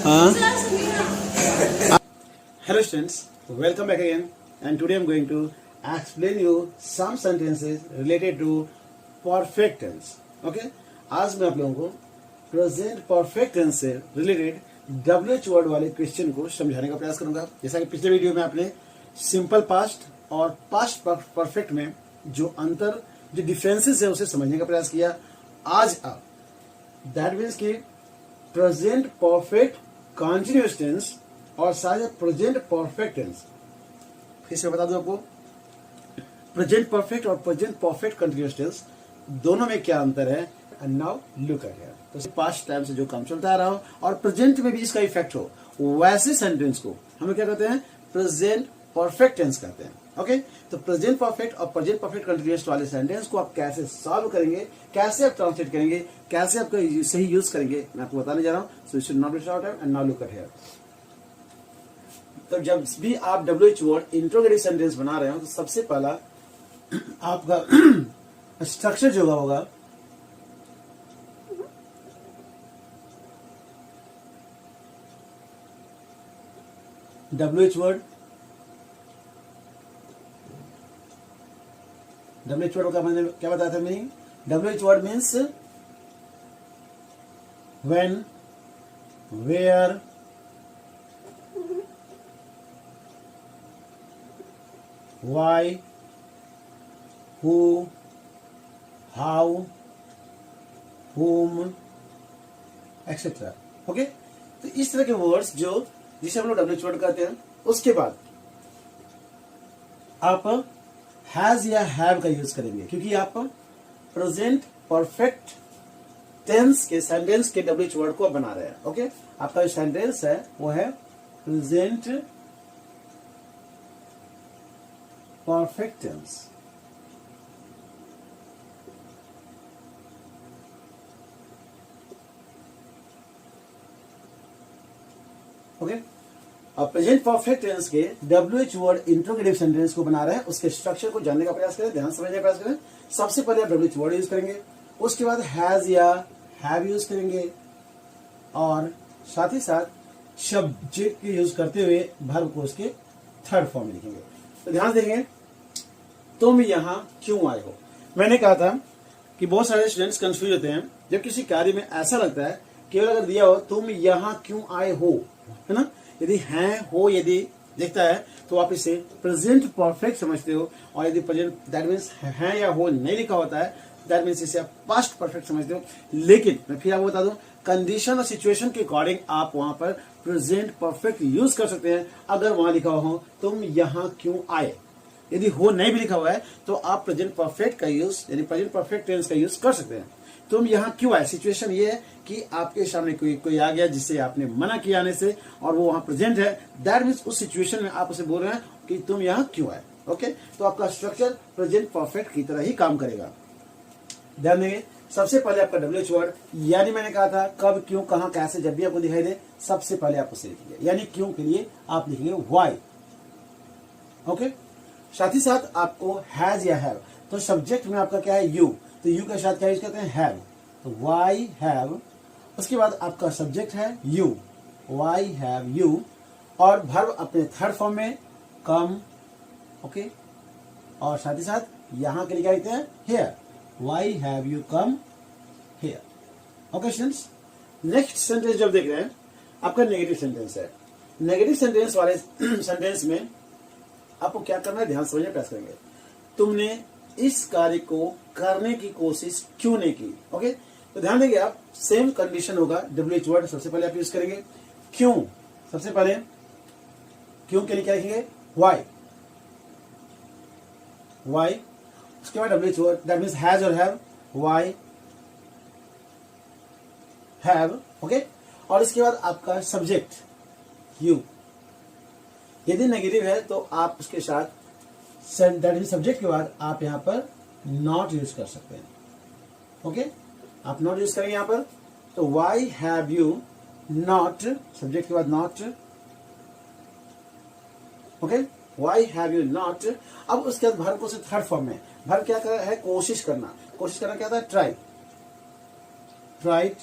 Hello students, welcome back again, and today I'm going to explain you some sentences related to perfect tense. Okay? आज मैं आप लोगों को present perfect tense से related WH word वाले question को समझाने का प्रयास करूंगा। जैसा कि पिछले वीडियो में आपने सिंपल पास्ट और पास्ट परफेक्ट में जो डिफरेंसेस है उसे समझने का प्रयास किया। आज आप दैट मीन्स कि प्रेजेंट परफेक्ट कंटिन्यूअस टेंस और साथ प्रेजेंट परफेक्ट टेंस, फिर से बता दूं आपको, प्रेजेंट परफेक्ट और प्रेजेंट परफेक्ट कंटिन्यूअस टेंस दोनों में क्या अंतर है। And now look at here. तो पास्ट टाइम से जो काम चलता आ रहा हो और प्रेजेंट में भी इसका इफेक्ट हो, वैसे सेंटेंस को हम क्या कहते हैं, प्रेजेंट परफेक्ट टेंस कहते हैं। ओके, तो प्रेजेंट परफेक्ट और प्रेजेंट परफेक्ट कंटिन्यूअस वाले सेंटेंस को आप कैसे सॉल्व करेंगे, कैसे आप ट्रांसलेट करेंगे, कैसे आप सही यूज करेंगे, मैं आपको बताने जा रहा हूं। So you should not waste our time and now look at here. तो जब भी आप WH वर्ड इंट्रोगेटिव सेंटेंस बना रहे हो तो सबसे पहला आपका स्ट्रक्चर जो होगा WH वर्ड का मैंने क्या बताया था meaning. WH word means when, where, why, who, how, whom, etc. Okay, तो इस तरह के वर्ड्स जिसे हम लोग WH वर्ड कहते हैं। उसके बाद आप हैज या हैव का यूज करेंगे, क्योंकि आप प्रेजेंट परफेक्ट टेंस के सेंटेंस के WH वर्ड को बना रहे हैं। ओके, आपका जो सेंटेंस है वो है प्रेजेंट परफेक्ट टेंस। ओके, अब प्रेजेंट परफेक्ट टेंस के WH वर्ड इंट्रोगेटिव सेंटेंस को बना रहे हैं, उसके स्ट्रक्चर को जानने का प्रयास करें, ध्यान समझने का प्रयास करें। सबसे पहले आप WH वर्ड यूज करेंगे, उसके बाद हैज या हैव यूज करेंगे और साथ ही साथ सब्जेक्ट के यूज करते हुए वर्ब को उसके थर्ड फॉर्म में लिखेंगे। तो ध्यान देंगे, तुम यहां क्यों आए हो। मैंने कहा था कि बहुत सारे स्टूडेंट्स कंफ्यूज होते हैं जब किसी कार्य में ऐसा लगता है, केवल अगर दिया हो तुम यहां क्यों आए हो, है ना, यदि हैं हो यदि दिखता है तो आप इसे प्रेजेंट परफेक्ट समझते हो, और यदि प्रेजेंट दैट मीन्स है या हो नहीं लिखा होता है दैट मीन्स इसे आप पास्ट परफेक्ट समझते हो। लेकिन मैं फिर आपको बता दूं, कंडीशन और सिचुएशन के अकॉर्डिंग आप वहां पर प्रेजेंट परफेक्ट यूज कर सकते हैं। अगर वहां लिखा हो तुम यहां क्यों आए, यदि हो नहीं भी लिखा हुआ है तो आप प्रेजेंट परफेक्ट का यूज यानी प्रेजेंट परफेक्ट टेंस का यूज कर सकते हैं। तुम यहाँ क्यों आए, सिचुएशन ये है कि आपके सामने कोई आ गया जिससे आपने मना किया आने से और वो वहां प्रेजेंट है, दैट मीन्स उस सिचुएशन में आप उसे बोल रहे हैं कि तुम यहाँ क्यों आए। ओके, तो आपका स्ट्रक्चर प्रेजेंट परफेक्ट की तरह ही काम करेगा। ध्यान देंगे, सबसे पहले आपका WH वर्ड, यानी मैंने कहा था कब, क्यों, कहां, कैसे, जब भी आपको दिखाई दे सबसे पहले आप उसे लिखेंगे। यानी क्यों के लिए आप लिखेंगे वाई। ओके, साथ ही साथ आपको हैज या हैव, तो सब्जेक्ट में आपका क्या है, यू, तो यू के साथ क्या यूज करते हैं, हैव, तो वाई हैव। उसके बाद आपका सब्जेक्ट है यू, वाई हैव यू, और वर्ब अपने थर्ड फॉर्म में कम। ओके, और साथ ही साथ यहां के लिए क्या लिखते हैं, here, Y have you come here. Okay students, next sentence जब देख रहे हैं आपका नेगेटिव सेंटेंस है। नेगेटिव सेंटेंस वाले सेंटेंस में आपको क्या करना है, ध्यान समझने का प्रयास करेंगे। तुमने इस कार्य को करने की कोशिश क्यों नहीं की। ओके, तो ध्यान देंगे आप, सेम कंडीशन होगा। WH वर्ड सबसे पहले आप यूज करेंगे क्यों, सबसे पहले क्यों के लिए क्या लिखेंगे, वाई, वाई। उसके बाद WH word that means has और हैव, वाई हैव। ओके, और इसके बाद आपका सब्जेक्ट यू, यदि नेगेटिव है तो आप उसके साथ दैट मीन सब्जेक्ट के बाद आप यहां पर नॉट यूज कर सकते हैं। ओके, आप नॉट यूज करेंगे यहां पर, तो Y have you not, subject के बाद not. Okay, why have you not. अब उसके बाद वर्ब को से थर्ड फॉर्म में, वर्ब क्या कर है, कोशिश करना। कोशिश करना क्या था, try, tried.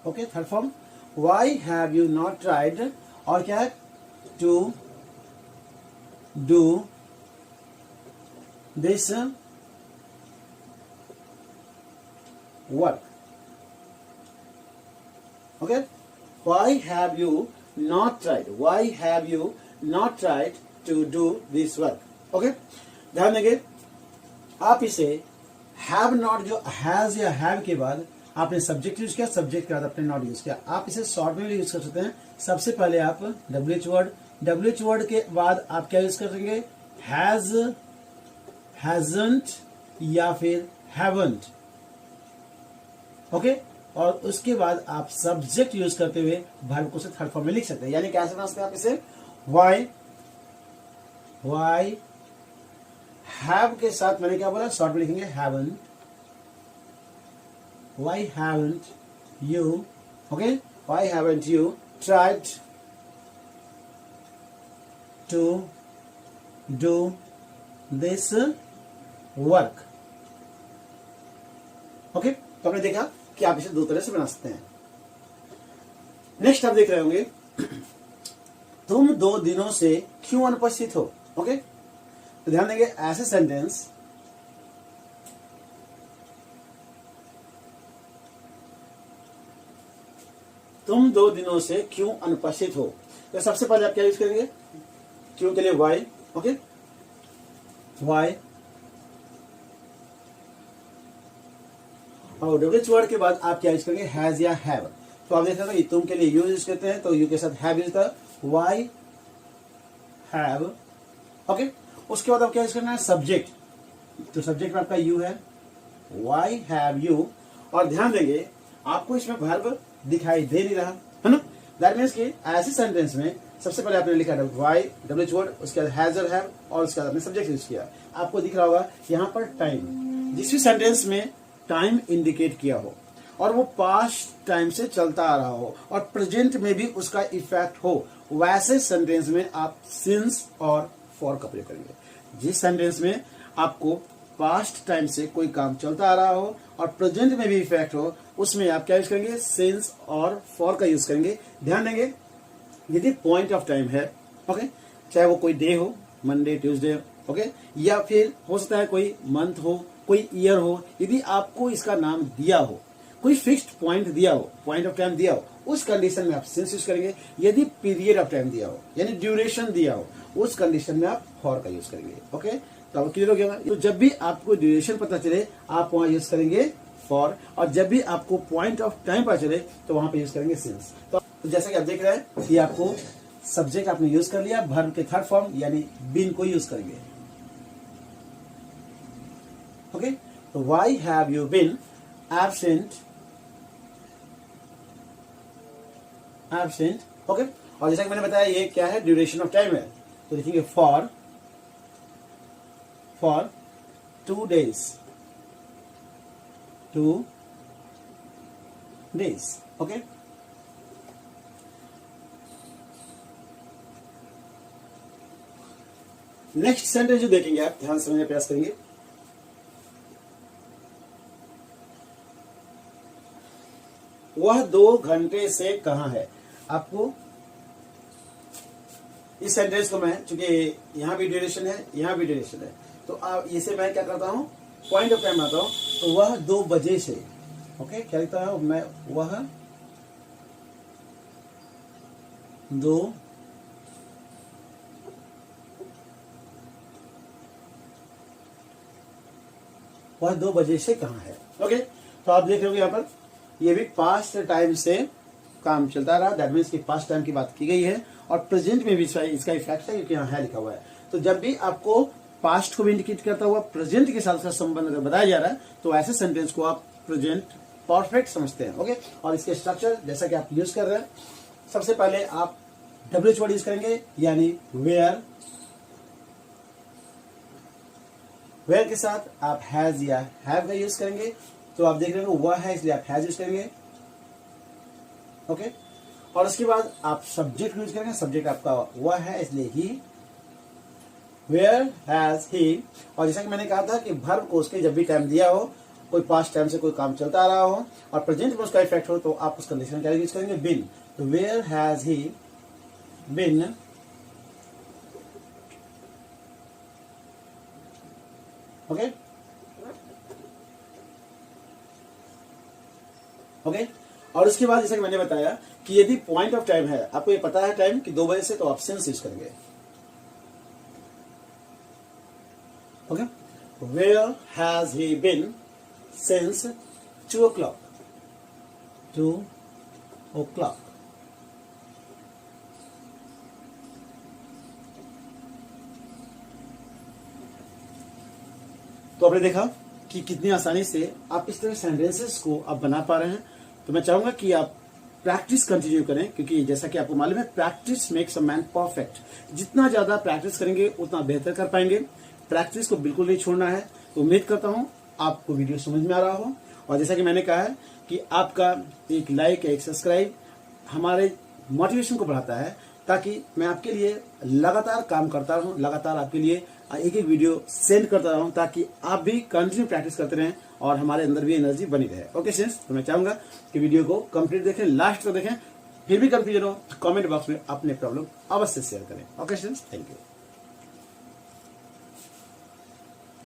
Okay, third form. Why have you not tried, और क्या है, to do this work. Okay, why have you not tried, why have you not tried to do this work. Okay, ध्यान देंगे आप इसे हैव नॉट, जो has या have के बाद आपने सब्जेक्ट यूज किया, सब्जेक्ट के बाद आपने नॉट यूज किया, आप इसे शॉर्ट में भी यूज कर सकते हैं। सबसे पहले आप WH वर्ड, WH वर्ड के बाद आप क्या यूज करेंगे, हैज, हैजंट या फिर हैवंट। ओके, और उसके बाद आप सब्जेक्ट यूज करते हुए वर्ब को से थर्ड फॉर्म में लिख सकते हैं। यानी कैसे बना सकते हैं आप इसे, वाई हैव के साथ मैंने क्या बोला, शॉर्ट में लिखेंगे haven't, why haven't you, okay, why haven't you tried to do this work। Okay, तो आपने देखा कि आप इसे दो तरह से बना सकते हैं। नेक्स्ट आप देख रहे होंगे, तुम 2 दिनों से क्यों अनुपस्थित हो। ओके, तो ध्यान देंगे ऐसे सेंटेंस, तुम 2 दिनों से क्यों अनुपस्थित हो, तो सबसे पहले आप क्या यूज करेंगे, क्यों के लिए वाई। ओके, वाई, और WH वर्ड के बाद आप क्या यूज करेंगे, हैज या हैव। तो आप देख रहे हैं तुम के लिए यू यूज करते हैं, तो यू के साथ हैव यूज होता है, वाई हैव। ओके, उसके बाद आप क्या यूज करना है, सब्जेक्ट, तो सब्जेक्ट में आपका यू है, वाई हैव यू। और ध्यान देंगे आपको इसमें वर्ब दिखाई दे नहीं रहा है ना, दैट मीन्स कि ऐसे सेंटेंस में सबसे पहले आपने लिखा वाई, WH वर्ड, उसके बाद हैज और हैव, और उसके बाद आपने सब्जेक्ट यूज किया। आपको दिख रहा होगा यहाँ पर टाइम, जिस भी सेंटेंस में टाइम इंडिकेट किया हो और वो पास्ट टाइम से चलता आ रहा हो और प्रेजेंट में भी उसका इफेक्ट हो, वैसे सेंटेंस में आप सिंस और फॉर का प्रयोग करेंगे। जिस सेंटेंस में आपको पास्ट टाइम से कोई काम चलता आ रहा हो और प्रेजेंट में भी इफेक्ट हो, उसमें आप क्या यूज करेंगे, सिंस और फॉर का यूज करेंगे। ध्यान देंगे यदि पॉइंट ऑफ टाइम है, ओके, चाहे वो कोई डे हो, मंडे, ट्यूसडे, ओके, या फिर हो सकता है कोई मंथ हो, कोई ईयर हो, यदि आपको इसका नाम दिया हो, कोई फिक्स्ड पॉइंट दिया हो, पॉइंट ऑफ टाइम दिया हो, उस कंडीशन में आप सिंस यूज करेंगे। यदि पीरियड ऑफ टाइम दिया हो, यानी ड्यूरेशन दिया हो, उस कंडीशन में आप फॉर का यूज करेंगे। ओके, तो अब क्लियर हो गया। तो जब भी आपको ड्यूरेशन पता चले आप वहां यूज करेंगे फॉर, और जब भी आपको पॉइंट ऑफ टाइम पता चले तो वहां पे यूज करेंगे सिंस। तो जैसा कि आप देख रहे हैं कि आपको सब्जेक्ट आपने यूज कर लिया, वर्ब के थर्ड फॉर्म यानी बीन को यूज करेंगे। ओके, तो why have you been absent, absent. Okay, और जैसा कि मैंने बताया ये क्या है, ड्यूरेशन ऑफ टाइम है, तो लिखेंगे for 2 days, 2 days। Okay, next sentence जो देखेंगे आप ध्यान समझने का प्रयास करेंगे, वह 2 घंटे से कहां है। आपको इस सेंटेंस को मैं, चूंकि यहां भी ड्यूरेशन है, यहां भी ड्यूरेशन है, तो आप इसे मैं क्या करता हूं, पॉइंट ऑफ टाइम आता हूं, तो वह 2 बजे से। ओके, क्या लिखता है मैं, वह 2 बजे से कहां है। ओके, तो आप देख रहे हो यहां पर ये भी पास्ट टाइम से काम चलता रहा, दैट मीन्स कि पास्ट टाइम की बात की गई है और प्रेजेंट में भी इसका इफेक्ट है, क्योंकि यहाँ है लिखा हुआ है। तो जब भी आपको पास्ट को भी इंडिकेट करता हुआ प्रेजेंट के साथ उसका संबंध अगर बताया जा रहा है, तो ऐसे सेंटेंस को आप प्रेजेंट परफेक्ट समझते हैं। ओके, और इसके स्ट्रक्चर जैसा कि आप यूज कर रहे हैं, सबसे पहले आप WH वर्ड यूज करेंगे, यानी वेयर, वेयर के साथ आप हैज या हैव का यूज करेंगे। तो आप देख रहे हो वह है, इसलिए आप हैज यूज करेंगे। ओके, और उसके बाद आप सब्जेक्ट यूज करेंगे, सब्जेक्ट आपका वह है इसलिए ही, वेयर हैज ही। और जैसा कि मैंने कहा था कि वर्ब को उसके जब भी टाइम दिया हो कोई पास्ट टाइम से कोई काम चलता आ रहा हो और प्रेजेंट में उसका इफेक्ट हो तो आप उस कंडीशन क्या यूज करेंगे, बिन। तो where has he been okay okay. और उसके बाद जैसा कि मैंने बताया कि यदि पॉइंट ऑफ टाइम है, आपको ये पता है टाइम कि 2 बजे से, तो आप सिंस यूज करेंगे। Okay, where has he been since 2 o'clock, 2 o'clock। तो आपने देखा कि कितनी आसानी से आप इस तरह सेंटेंसेस को आप बना पा रहे हैं। तो मैं चाहूंगा कि आप प्रैक्टिस कंटिन्यू करें, क्योंकि जैसा कि आपको मालूम है practice makes a man perfect. जितना ज्यादा प्रैक्टिस करेंगे उतना बेहतर कर पाएंगे। प्रैक्टिस को बिल्कुल नहीं छोड़ना है। तो उम्मीद करता हूं आपको वीडियो समझ में आ रहा हो, और जैसा कि मैंने कहा है कि आपका एक लाइक, एक सब्सक्राइब हमारे मोटिवेशन को बढ़ाता है, ताकि मैं आपके लिए लगातार काम करता रहूं, लगातार आपके लिए एक एक वीडियो सेंड करता रहूं, ताकि आप भी कंटिन्यू प्रैक्टिस करते रहें और हमारे अंदर भी एनर्जी बनी रहे। ओके फ्रेंड्स, तो मैं चाहूंगा कि वीडियो को कंप्लीट देखें, लास्ट तक देखें। फिर भी कंफ्यूजन हो तो कमेंट बॉक्स में अपने प्रॉब्लम अवश्य शेयर करें। Okay friends, thank you.